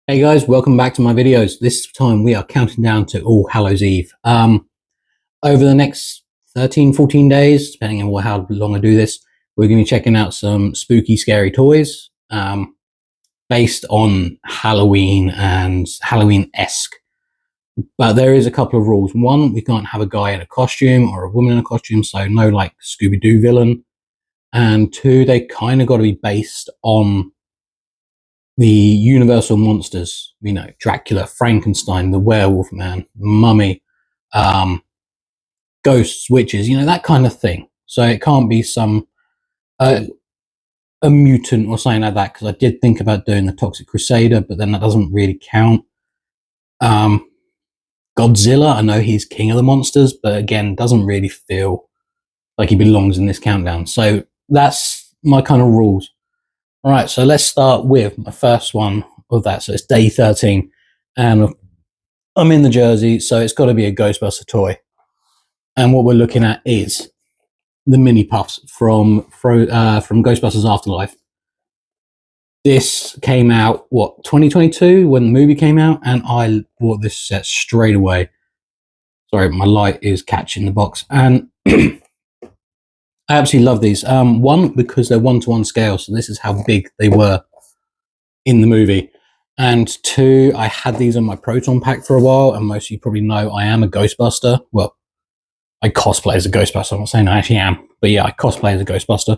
Hey guys, welcome back to my videos. This time we are counting down to All Hallows Eve. Over the next 13, 14 days, depending on how long I do this, we're going to be checking out some spooky, scary toys based on Halloween and Halloween-esque. But there is a couple of rules. One, we can't have a guy in a costume or a woman in a costume, so no like Scooby-Doo villain. And two, they kind of got to be based on the universal monsters, Dracula, Frankenstein, the werewolf man, mummy, ghosts, witches, that kind of thing. So it can't be some a mutant or something like that, because I did think about doing the Toxic Crusader, but then that doesn't really count. Godzilla, I know he's king of the monsters, but again, doesn't really feel like he belongs in this countdown. So that's my kind of rules. All right, so let's start with my first one of that. So it's day 13, and I'm in the jersey, so it's got to be a Ghostbuster toy. And what we're looking at is the Mini-Pufts from Ghostbusters Afterlife. This came out, 2022 when the movie came out, and I bought this set straight away. Sorry, my light is catching the box. And I absolutely love these. One, because they're one-to-one scale, so this is how big they were in the movie. And two, I had these on my Proton pack for a while, and most of you probably know I am a Ghostbuster. Well, I cosplay as a Ghostbuster. I'm not saying I actually am, but yeah, I cosplay as a Ghostbuster.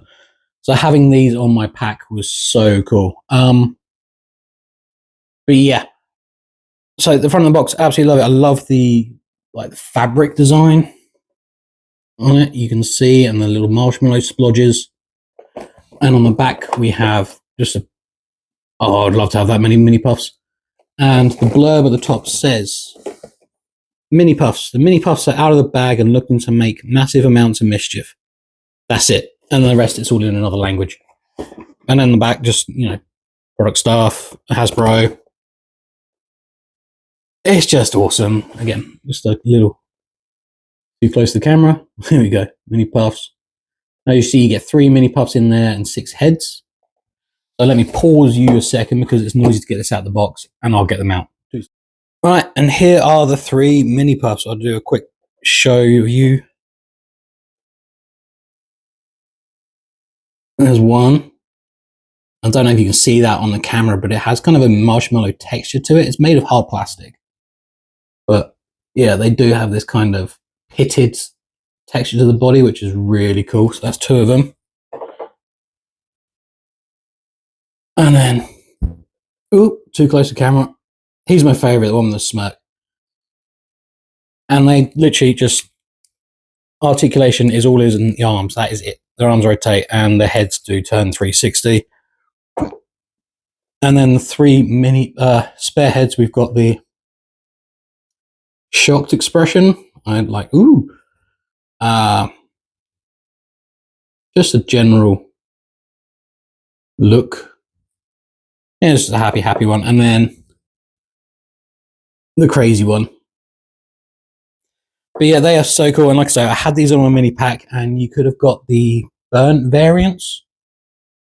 So having these on my pack was so cool. But yeah, so the front of the box, absolutely love it. I love the fabric design on it. You can see, and the little marshmallow splodges. And on the back, we have just oh, I'd love to have that many Mini-Puffs. And the blurb at the top says, Mini-Puffs. The Mini-Puffs are out of the bag and looking to make massive amounts of mischief. That's it. And the rest, it's all in another language. And then the back, just, product staff, Hasbro. It's just awesome. Again, just a little too close to the camera. Here we go. Mini-Puffs. Now you see you get 3 Mini-Puffs in there and 6 heads. So let me pause you a second because it's noisy to get this out of the box, and I'll get them out. Right, and here are the 3 Mini-Puffs. I'll do a quick show you. There's one. I don't know if you can see that on the camera, but it has kind of a marshmallow texture to it. It's made of hard plastic. But yeah, they do have this kind of pitted texture to the body, which is really cool. So that's 2 of them. And then, ooh, too close to camera. He's my favorite, the one with the smirk. And they literally just, articulation is all is in the arms. That is it. Their arms rotate and their heads do turn 360. And then the 3 mini spare heads, we've got the shocked expression. I'd like, ooh. Just a general look. Yeah, it's just a happy one. And then the crazy one. But yeah, they are so cool. And like I say, I had these on my mini pack, and you could have got the burnt variants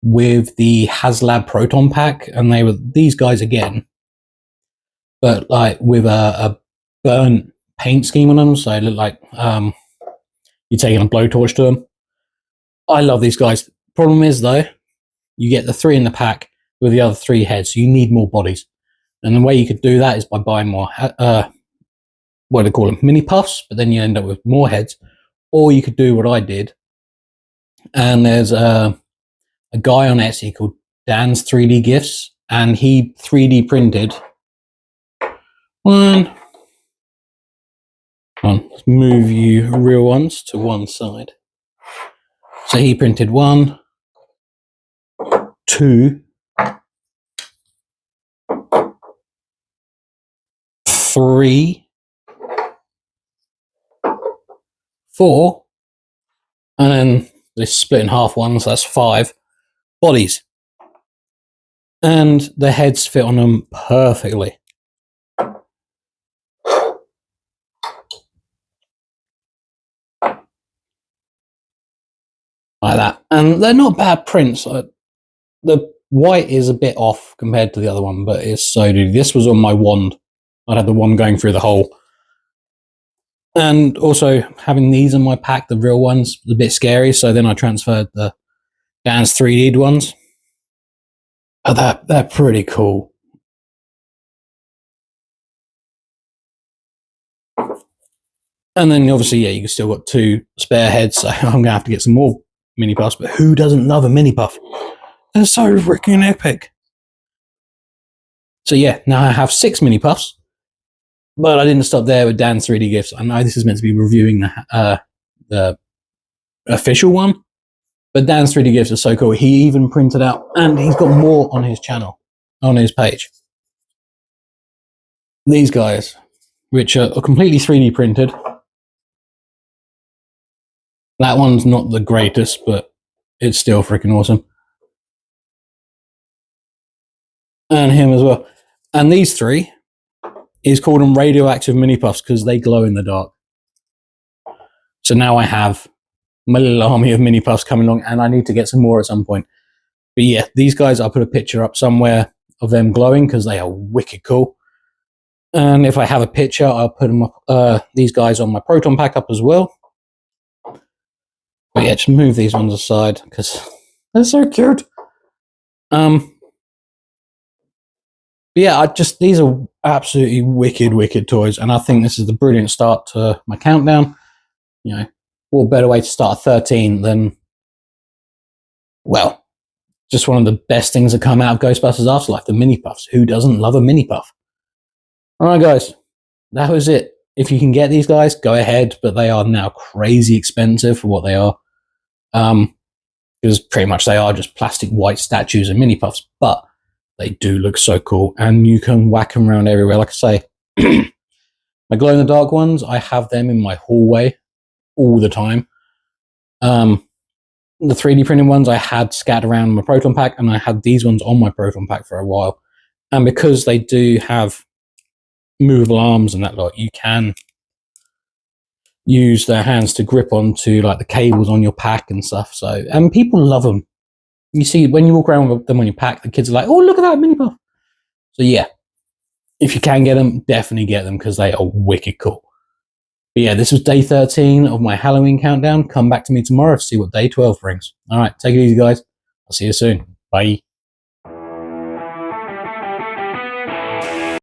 with the HasLab Proton pack, and they were these guys again, but like with a burnt paint scheme on them, so they look like you're taking a blowtorch to them. I love these guys. Problem is though, you get the 3 in the pack with the other 3 heads, so you need more bodies. And the way you could do that is by buying more, what do they call them, Mini-Puffs, but then you end up with more heads. Or you could do what I did, and there's a guy on Etsy called Dan's 3D Gifts, and he 3D printed one. Let's move you real ones to one side. So he printed 1, 2, 3, 4, and then this split in half one, so that's 5 bodies. And the heads fit on them perfectly. Like that. And they're not bad prints. The White is a bit off compared to the other one, but it's so duty. This was on my wand. I had the wand going through the hole. And also having these in my pack, the real ones, was a bit scary. So then I transferred the Dan's 3D'd ones. Oh, they're pretty cool. And then obviously, yeah, you still got 2 spare heads, so I'm going to have to get some more Mini-Puffs. But who doesn't love a Mini-Puff? They're so freaking epic. So yeah, now I have 6 Mini-Puffs. But I didn't stop there with Dan's 3D gifts. I know this is meant to be reviewing the official one, but Dan's 3D gifts are so cool. He even printed out, and he's got more on his channel, on his page. These guys, which are completely 3D printed. That one's not the greatest, but it's still freaking awesome. And him as well. And these 3, he's called them radioactive Mini-Puffs because they glow in the dark. So now I have my little army of Mini-Puffs coming along, and I need to get some more at some point. But yeah, these guys, I'll put a picture up somewhere of them glowing because they are wicked cool. And if I have a picture, I'll put them up, these guys on my Proton pack up as well. But yeah, just move these ones aside because they're so cute. But yeah, these are absolutely wicked toys, and I think this is the brilliant start to my countdown. You know, what better way to start 13 than, well, just one of the best things that come out of Ghostbusters Afterlife, the Mini-Puffs. Who doesn't love a Mini-Puff? Alright guys, that was it. If you can get these guys, go ahead, but they are now crazy expensive for what they are. Because pretty much they are just plastic white statues and Mini-Puffs, but they do look so cool, and you can whack them around everywhere. Like I say, my glow-in-the-dark ones, I have them in my hallway all the time. The 3D printed ones I had scattered around my Proton pack, and I had these ones on my Proton pack for a while. And because they do have movable arms and that lot, you can use their hands to grip onto like the cables on your pack and stuff. So, and people love them. You see, when you walk around with them on your pack, the kids are like, "Oh, look at that Mini-Puff." So yeah, if you can get them, definitely get them because they are wicked cool. But yeah, this was day 13 of my Halloween countdown. Come back to me tomorrow to see what day 12 brings. All right, take it easy, guys. I'll see you soon. Bye.